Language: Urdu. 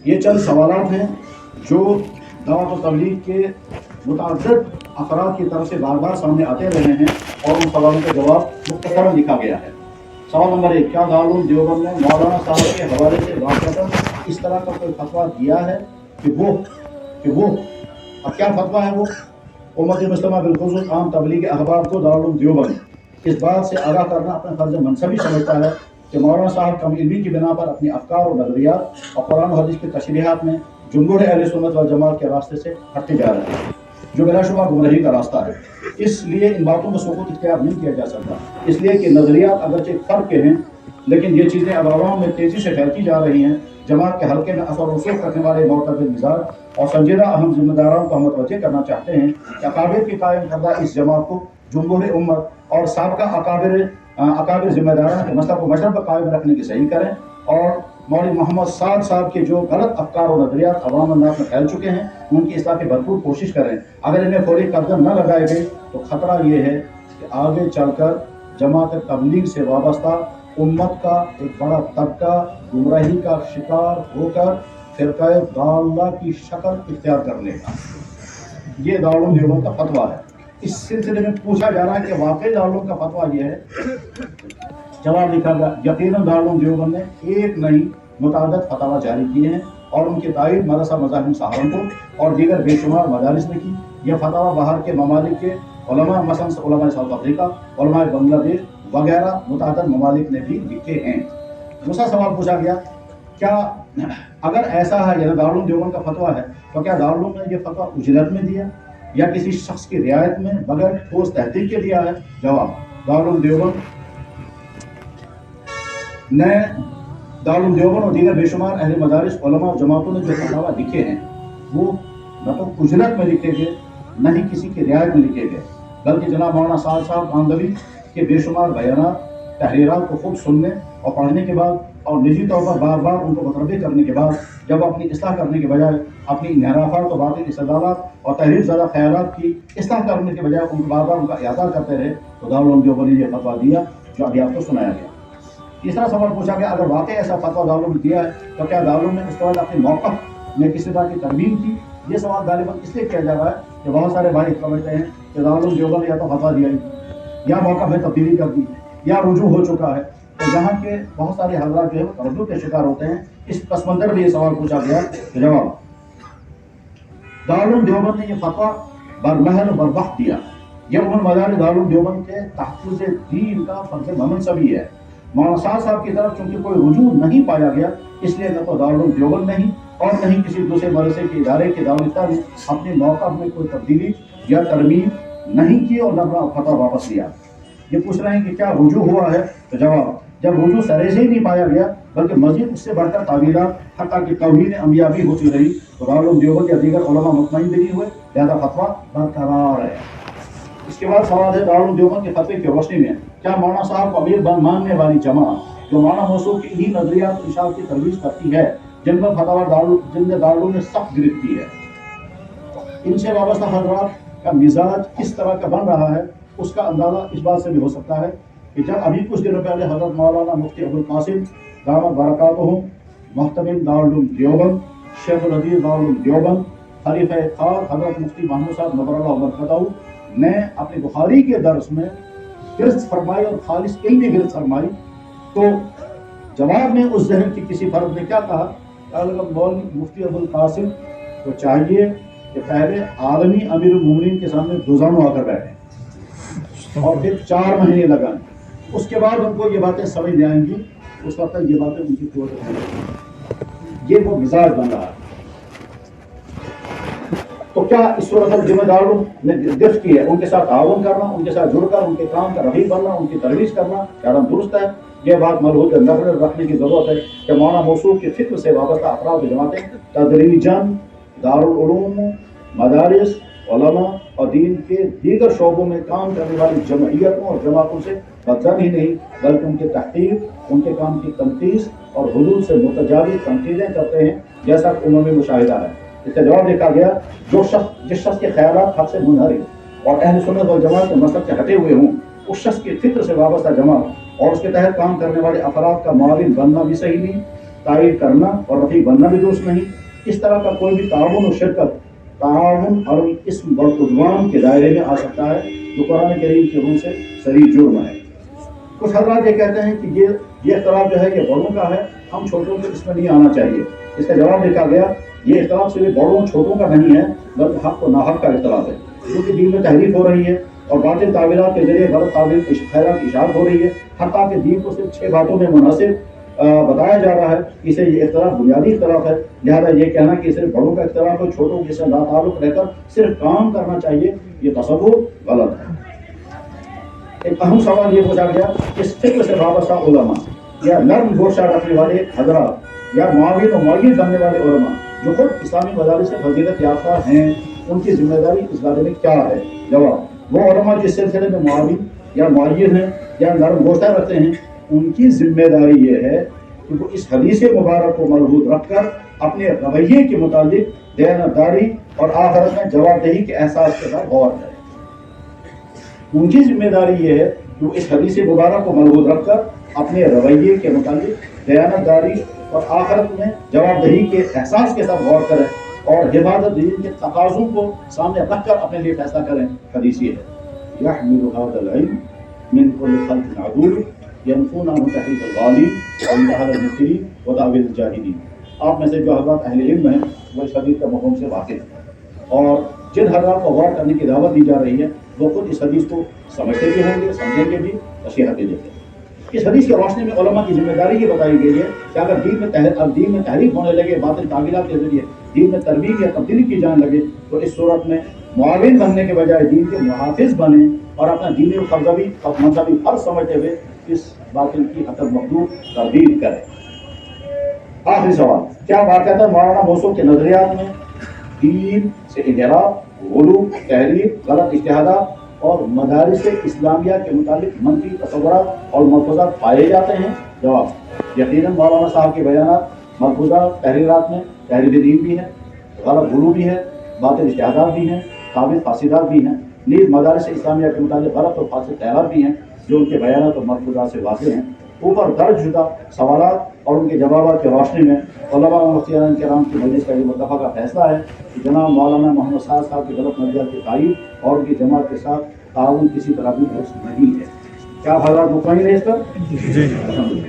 یہ چند سوالات ہیں جو دعوت و تبلیغ کے متعدد افراد کی طرف سے بار بار سامنے آتے رہے ہیں اور ان سوالوں کا جواب مختصراً لکھا گیا ہے۔ سوال نمبر 1، کیا دارالعلوم دیوبند نے مولانا صاحب کے حوالے سے واقعتاً اس طرح کا کوئی فتویٰ دیا ہے کہ وہ اب کیا فتویٰ ہے وہ امت مسلمہ بالخصوص عام تبلیغ احباب کو دارالعلوم دیوبند اس بات سے آگاہ کرنا اپنے فرض منصبی سمجھتا ہے کہ مولانا صاحب کم علمی کی بنا پر اپنی افکار و نظریات اور قرآن و حدیث کی تشریحات میں جمہور اہل سنت والجماعت کے راستے سے ہٹتے جا رہے ہیں، جو بلا شبہ گمراہی کا راستہ ہے۔ اس لیے ان باتوں میں ثبوت اختیار نہیں کیا جا سکتا، اس لیے کہ نظریات اگرچہ فرق کے ہیں لیکن یہ چیزیں اب عوام میں تیزی سے پھیلتی جا رہی ہیں۔ جماعت کے حلقے میں اثر و رسوخ رکھنے والے معتدل مزاج اور سنجیدہ اہم ذمہ داروں کو ہم متوجہ کرنا چاہتے ہیں کہ اکابر کی قائم کردہ اس جماعت کو جمہور امت اور سابقہ اکابر ذمہ داروں کے مسلک و مشرب پر قائم رکھنے کی صحیح کریں، اور مولوی محمد سعد صاحب کے جو غلط افکار و نظریات عوام الناس میں پھیل چکے ہیں ان کی اصلاح کی بھرپور کوشش کریں۔ اگر انہیں فوری قدم نہ لگائے گئے تو خطرہ یہ ہے کہ آگے چل کر جماعت تبلیغ سے وابستہ امت کا ایک بڑا طبقہ گمراہی کا شکار ہو کر فرقہ ضالہ کی شکل اختیار کر لے گا۔ یہ دارالعلوم دیوبند کا فتویٰ ہے۔ اس سلسلے میں پوچھا جا رہا ہے کہ واقعی دارالعلوم کا فتویٰ یہ ہے؟ جواب لکھا گیا، یقیناً دارالعلوم دیوبند نے ایک نہیں متعدد فتاوی جاری کیے ہیں اور ان کی تائید مدرسہ مذاہب سہارنپور اور دیگر بے شمار مدارس نے کی۔ یہ فتاوی باہر کے ممالک کے علماء مثلاً علماء ساؤتھ افریقہ، علماء بنگلہ دیش وغیرہ متعدد ممالک نے بھی لکھے ہیں۔ دوسرا سوال پوچھا گیا، کیا اگر ایسا ہے یعنی دارالعلوم دیوبند کا فتویٰ ہے تو کیا دارالعلوم نے یہ فتویٰ اجرت میں دیا یا کسی شخص کی رعایت میں بغیر ٹھوس تحقیق کے دیا ہے؟ جواب، دارالعلوم دیوبند اور دیگر بے شمار اہل مدارس علماء اور جماعتوں نے جو فتاوی لکھے ہیں وہ نہ تو اجرت میں لکھے گئے نہ ہی کسی کی رعایت میں لکھے گئے، بلکہ جناب مولانا سعد صاحب آندوی کے بے شمار بیانات تحریرات کو خود سننے اور پڑھنے کے بعد اور نجی طور پر بار بار ان کو متربی کرنے کے بعد جب اپنی اصلاح کرنے کے بجائے اپنی انحرافات و باطل استدلالات اور تحریر زدہ خیالات کی اصلاح کرنے کے بجائے ان کو بار بار ان کا اعادہ کرتے رہے تو دارالعلوم دیوبند نے یہ فتویٰ دیا جو ابھی آپ کو سنایا گیا۔ تیسرا سوال پوچھا گیا، اگر واقعی ایسا فتویٰ دارالعلوم نے دیا ہے تو کیا دارالعلوم نے اس کے بعد اپنے موقف میں کسی طرح کی ترمیم کی؟ یہ سوال غالباً اس لیے کیا جا رہا ہے کہ بہت سارے بھائی سمجھتے ہیں کہ دارالعلوم دیوبند نے یا تو فتویٰ دیا ہی یا موقف میں تبدیلی کر دی یا رجوع ہو چکا ہے، تو یہاں کے بہت سارے حضرات جو ہے وہ تردد کے شکار ہوتے ہیں۔ اس پس منظر میں یہ سوال پوچھا گیا کہ جواب، دارالعلوم دیوبند نے یہ فتویٰ برمحل و بروقت دیا۔ یہ عموماً مدار دارالعلوم دیوبند کے تحفظ دین کا فرض منصبی ہے۔ مولانا صاحب کی طرف چونکہ کوئی رجوع نہیں پایا گیا اس لیے نہ تو دارالعلوم دیوبند نہیں اور نہ ہی کسی دوسرے مدرسے کے ادارے کے دارالفتہ نے اپنے موقف میں کوئی تبدیلی یا ترمیم نہیں کی اور نہ اپنا فتویٰ واپس لیا۔ یہ پوچھ رہے ہیں کہ کیا رجوع ہوا ہے؟ تو جواب، جب رجوع سرے سے ہی نہیں پایا گیا بلکہ مزید اس سے بڑھ کر تعویلات حتیٰ کہ توہین انبیاء بھی ہوتی رہی تو دارالعلوم دیوبند یا دیگر علماء مطمئن بھی نہیں ہوئے، لہذا فتویٰ برقرار ہے۔ اس کے بعد سوال ہے، دارالعلوم دیوبند کے فتوے کی روشنی میں کیا مولانا صاحب کو امیر ماننے والی جماعت جو مولانا موصوف کی انہی نظریات و اشاعت کی ترویج کرتی ہے جن پر فتویٰ جن نے دارالعلوم نے سخت گرفت کی ہے، ان سے وابستہ حضرات کا مزاج کس طرح کا بن رہا ہے اس کا اندازہ اس بات سے بھی ہو سکتا ہے کہ جب ابھی کچھ دنوں پہلے حضرت مولانا مفتی ابوالقاسم دامت برکاتہم محتمل دارالعلوم دیوبند، شیخ الحدیث دارالعلوم دیوبند، خلیفہ خار حضرت مفتی محمود صاحب نور اللہ وبرکاتہ نے اپنے بخاری کے درس میں گرفت فرمائی اور خالص علمی گرفت فرمائی، تو جواب میں اس ذہن کی کسی فرد نے کیا کہا کہ مولوی مفتی ابوالقاسم کو چاہیے کہ پہلے عالمی امیر المومنین کے سامنے دوزانوں آ کر بیٹھیں اور پھر 4 مہینے لگائیں، اس کے بعد ان کو یہ باتیں سمجھ میں آئیں گی، اس وقت تک یہ باتیں ان کی قوت نہیں۔ یہ وہ مزاج بن رہا ہے۔ تو کیا اس صورت ذمہ داروں نے گرفت کی ہے ان کے ساتھ تعاون کرنا، ان کے ساتھ جڑ کر ان کے کام کا رفیق بننا، ان کی ترویج کرنا کیا درست ہے؟ یہ بات ملحوظ نظر رکھنے کی ضرورت ہے کہ مولانا موصوف کی فکر سے وابستہ افراد و جماعتیں تدریجاً دارالعلوم، مدارس، علماء اور دین کے دیگر شعبوں میں کام کرنے والی جمعیتوں اور جماعتوں سے بدتر ہی نہیں بلکہ ان کے تحقیق، ان کے کام کی تنقیص اور حدود سے متجاوز تنقیدیں کرتے ہیں، جیسا کہ عمومی مشاہدہ ہے۔ اس کا جواب لکھا گیا، جس شخص کے خیالات حق سے منحرف اور اہل سنت والجماعت کے مسلک سے ہٹے ہوئے ہوں، اس شخص کی فکر سے وابستہ جماعت اور اس کے تحت کام کرنے والے افراد کا معاون بننا بھی صحیح نہیں، تائید کرنا اور رفیق بننا بھی درست نہیں. اس طرح کا کوئی بھی تعاون و شرکت تعاون اور اسم عدوان کے دائرے میں آ سکتا ہے جو قرآن کریم کے روح سے صریح جرم ہے. کچھ حضرات یہ کہتے ہیں کہ یہ اختلاف جو ہے یہ بڑوں کا ہے, ہم چھوٹوں کو اس میں نہیں آنا چاہیے. اس کا جواب دیکھا گیا یہ اختلاف صرف بڑوں چھوٹوں کا نہیں ہے بلکہ حق و ناحق کا اختلاف ہے, کیونکہ دین میں تحریف ہو رہی ہے اور باطل تعبیرات کے ذریعے غلط تعبیر خیرات کی اشاعت ہو رہی ہے. حتیٰ کہ دین کو صرف 6 باتوں میں مناسب بتایا جا رہا ہے. اسے یہ اختلاف بنیادی اختلاف ہے. لہذا یہ کہنا کہ صرف بڑوں کا اختلاف ہے, چھوٹوں کے سے لا تعلق رہ کر صرف کام کرنا چاہیے, یہ تصور غلط ہے. ایک اہم سوال یہ پوچھا گیا کہ فقہ سے وابستہ علماء یا نرم گوشہ رکھنے والے حضرات یا معاون و معین بننے والے علماء جو خود اسلامی مدارس سے فضیلت یافتہ ہیں, ان کی ذمہ داری اس بارے میں کیا ہے؟ جواب, وہ علماء جس سلسلے میں معاون یا معین ہیں یا نرم گوشہ رکھتے ہیں, ان کی ذمہ داری یہ ہے کہ وہ اس حدیث مبارک کو ملحوظ رکھ کر اپنے رویے کے متعلق دیانتداری اور آخرت میں جواب دہی کے احساس کے ساتھ غور کریں. ان کی ذمہ داری یہ ہے کہ وہ اس حدیث مبارک کو ملحوظ رکھ کر اپنے رویے کے متعلق دیانتداری اور آخرت میں جواب دہی کے احساس کے ساتھ غور کریں اور حفاظت دین کے تقاضوں کو سامنے رکھ کر اپنے لیے فیصلہ کریں. حدیث یہ ہے يحمل هذا العلم من كل خلق عدول ينفون عن تحريف الغالين وانتهاء المبتلين وتأويل الجاهلين. آپ میں سے جو حضرات اہل علم ہیں وہ اس حدیث کے مفہوم سے واقف ہیں, اور جن حضرات کو غور کرنے کی دعوت دی جا رہی ہے وہ خود اس حدیث کو سمجھتے بھی ہوں گے, سمجھیں گے بھی, نصیحت بھی دیتے ہیں. اس حدیث کے روشنی میں علماء کی ذمہ داری یہ بتائی گئی ہے کہ اگر دین میں تحریف ہونے لگے, باطل تعبیرات کے ذریعے دین میں ترمیم یا تبدیلی کی جانے لگے, تو اس صورت میں معاون بننے کے بجائے دین کے محافظ بنے اور اپنا دینی و مذہبی فرض سمجھتے ہوئے اس باطل کی حتم مقدور تردید کرے. آخری سوال, کیا واقعہ مولانا موصوف کے نظریات میں دین سے انحراف, غلو, تحریف, غلط اجتہادات اور مدارس اسلامیہ کے متعلق منفی تصورات اور ملحوظات پائے جاتے ہیں؟ جواب, یقیناً مولانا صاحب کے بیانات ملحوظہ تحریرات میں تحریف دین بھی ہے, غلط غلو بھی ہے, باطل اجتہادات بھی ہیں, ثابت فاسدات بھی ہیں. نیز مدارس اسلامیہ کے متعلق غلط اور فاسد خیالات بھی ہیں جو ان کے بیانات اور ملحوظات سے واضح ہیں. اوپر درج شدہ سوالات اور ان کے جوابات کی روشنی میں علماء و مفتیان کرام کی مجلس کا یہ متفقہ فیصلہ ہے کہ جناب مولانا محمد سعد صاحب کے غلط نظریات کی تائید اور ان کی جماعت کے ساتھ تعاون کسی طرح بھی درست نہیں ہے. کیا حضرات مطمئن ہیں اس پر؟ جی الحمدللہ.